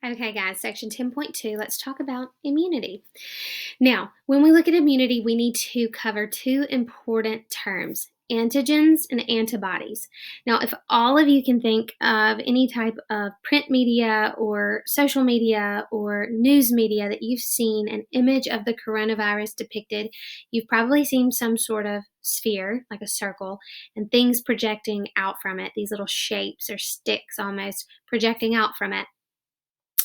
Okay, guys, section 10.2, let's talk about immunity. Now, when we look at immunity, we need to cover two important terms: antigens and antibodies. Now, if all of you can think of any type of print media or social media or news media that you've seen an image of the coronavirus depicted, you've probably seen some sort of sphere, like a circle, and things projecting out from it, these little shapes or sticks almost projecting out from it.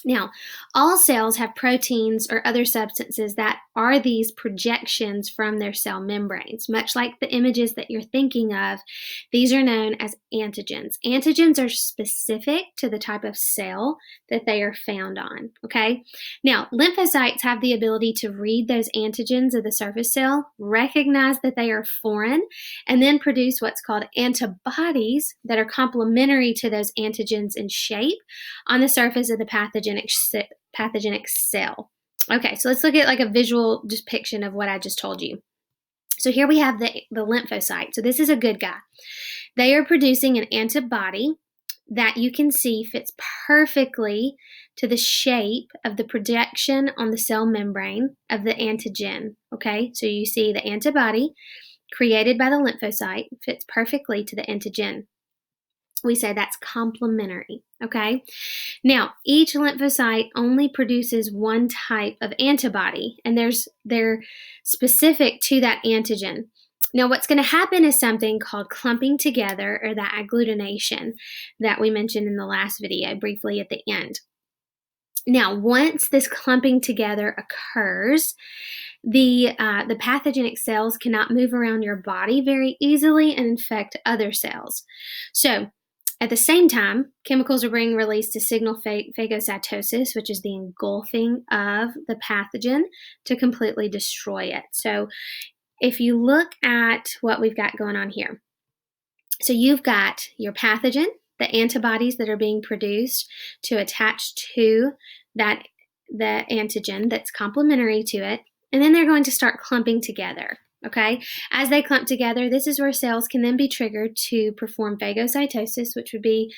Now, all cells have proteins or other substances that are these projections from their cell membranes. Much like the images that you're thinking of, these are known as antigens. Antigens are specific to the type of cell that they are found on, okay? Now, lymphocytes have the ability to read those antigens of the surface cell, recognize that they are foreign, and then produce what's called antibodies that are complementary to those antigens in shape on the surface of the pathogenic cell. Okay, so let's look at like a visual depiction of what I just told you. So here we have the lymphocyte. So this is a good guy. They are producing an antibody that you can see fits perfectly to the shape of the projection on the cell membrane of the antigen. Okay, so you see the antibody created by the lymphocyte fits perfectly to the antigen. We say that's complementary, okay? Now, each lymphocyte only produces one type of antibody, and they're specific to that antigen. Now, what's going to happen is something called clumping together, or that agglutination that we mentioned in the last video briefly at the end. Now, once this clumping together occurs, the pathogenic cells cannot move around your body very easily and infect other cells. So, at the same time, chemicals are being released to signal phagocytosis, which is the engulfing of the pathogen to completely destroy it. So if you look at what we've got going on here, so you've got your pathogen, the antibodies that are being produced to attach to the antigen that's complementary to it, and then they're going to start clumping together. Okay, as they clump together, this is where cells can then be triggered to perform phagocytosis, which would be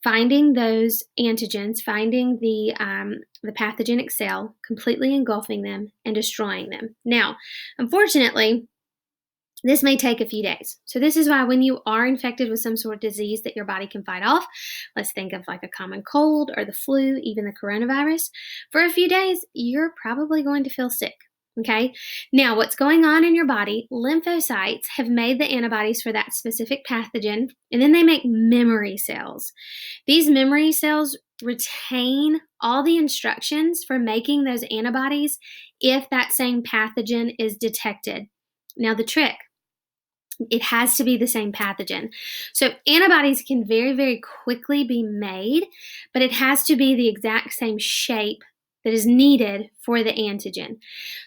finding those antigens, finding the pathogenic cell, completely engulfing them and destroying them. Now, unfortunately, this may take a few days. So this is why when you are infected with some sort of disease that your body can fight off, let's think of like a common cold or the flu, even the coronavirus, for a few days, you're probably going to feel sick. Okay, now what's going on in your body? Lymphocytes have made the antibodies for that specific pathogen, and then they make memory cells. These memory cells retain all the instructions for making those antibodies if that same pathogen is detected. Now, the trick, it has to be the same pathogen. So antibodies can very, very quickly be made, but it has to be the exact same shape that is needed for the antigen.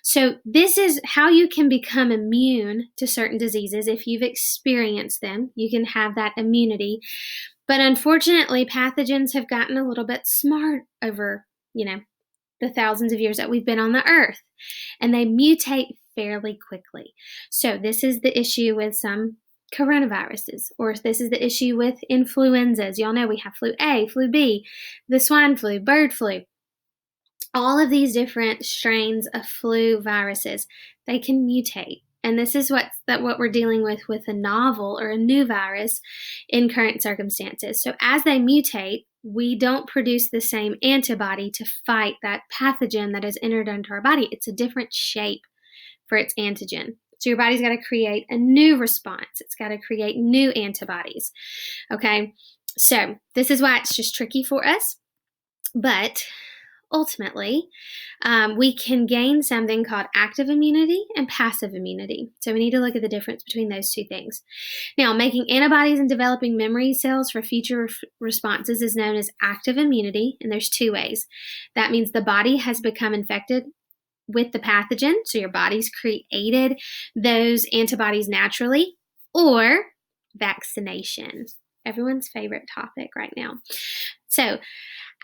So this is how you can become immune to certain diseases. If you've experienced them, you can have that immunity. But unfortunately, pathogens have gotten a little bit smart over, the thousands of years that we've been on the earth, and they mutate fairly quickly. So this is the issue with some coronaviruses, or this is the issue with influenzas. Y'all know we have flu A, flu B, the swine flu, bird flu. All of these different strains of flu viruses, they can mutate. And this is what we're dealing with a novel or a new virus in current circumstances. So as they mutate, we don't produce the same antibody to fight that pathogen that has entered into our body. It's a different shape for its antigen. So your body's got to create a new response. It's got to create new antibodies. Okay, so this is why it's just tricky for us. But ultimately, we can gain something called active immunity and passive immunity. So we need to look at the difference between those two things. Now, making antibodies and developing memory cells for future responses is known as active immunity, and there's two ways. That means the body has become infected with the pathogen, so your body's created those antibodies naturally, or vaccination. Everyone's favorite topic right now. So,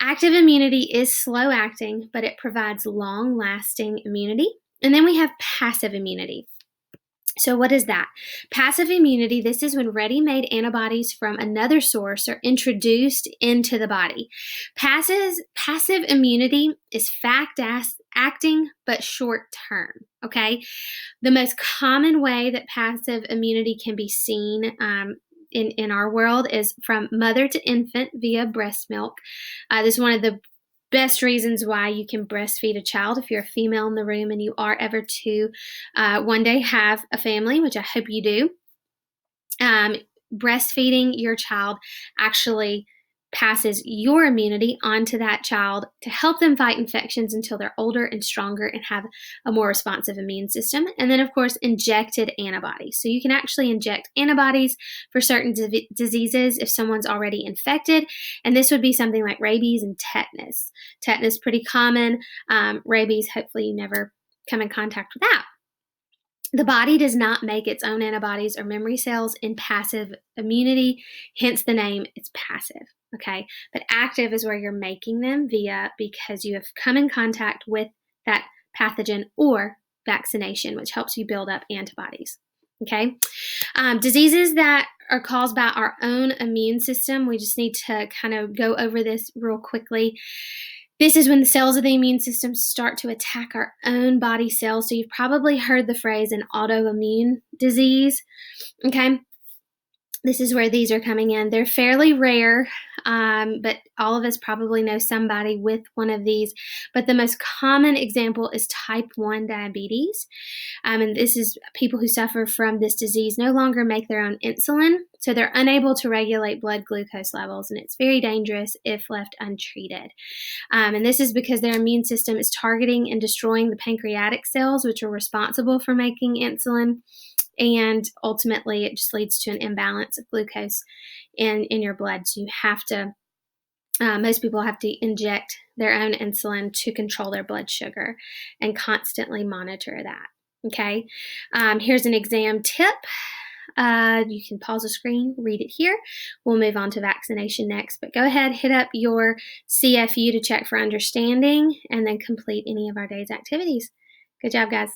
active immunity is slow acting, but it provides long lasting immunity. And then we have passive immunity. So what is that? Passive immunity, this is when ready-made antibodies from another source are introduced into the body. Passive immunity is acting but short term, okay? The most common way that passive immunity can be seen in our world is from mother to infant via breast milk. This is one of the best reasons why you can breastfeed a child if you're a female in the room and you are ever to one day have a family, which I hope you do. Breastfeeding your child actually passes your immunity onto that child to help them fight infections until they're older and stronger and have a more responsive immune system. And then, of course, injected antibodies. So you can actually inject antibodies for certain diseases if someone's already infected. And this would be something like rabies and tetanus. Tetanus, pretty common. Rabies, hopefully you never come in contact with that. The body does not make its own antibodies or memory cells in passive immunity, hence the name, it's passive, okay? But active is where you're making them because you have come in contact with that pathogen or vaccination, which helps you build up antibodies, okay? Diseases that are caused by our own immune system, we just need to kind of go over this real quickly. This is when the cells of the immune system start to attack our own body cells. So you've probably heard the phrase an autoimmune disease, okay? This is where these are coming in. They're fairly rare, but all of us probably know somebody with one of these. But the most common example is type 1 diabetes. And this is people who suffer from this disease no longer make their own insulin, so they're unable to regulate blood glucose levels, and it's very dangerous if left untreated. And this is because their immune system is targeting and destroying the pancreatic cells, which are responsible for making insulin. And ultimately, it just leads to an imbalance of glucose in your blood. So you have to, most people have to inject their own insulin to control their blood sugar and constantly monitor that. Okay, here's an exam tip. You can pause the screen, read it here. We'll move on to vaccination next, but go ahead, hit up your CFU to check for understanding and then complete any of our day's activities. Good job, guys.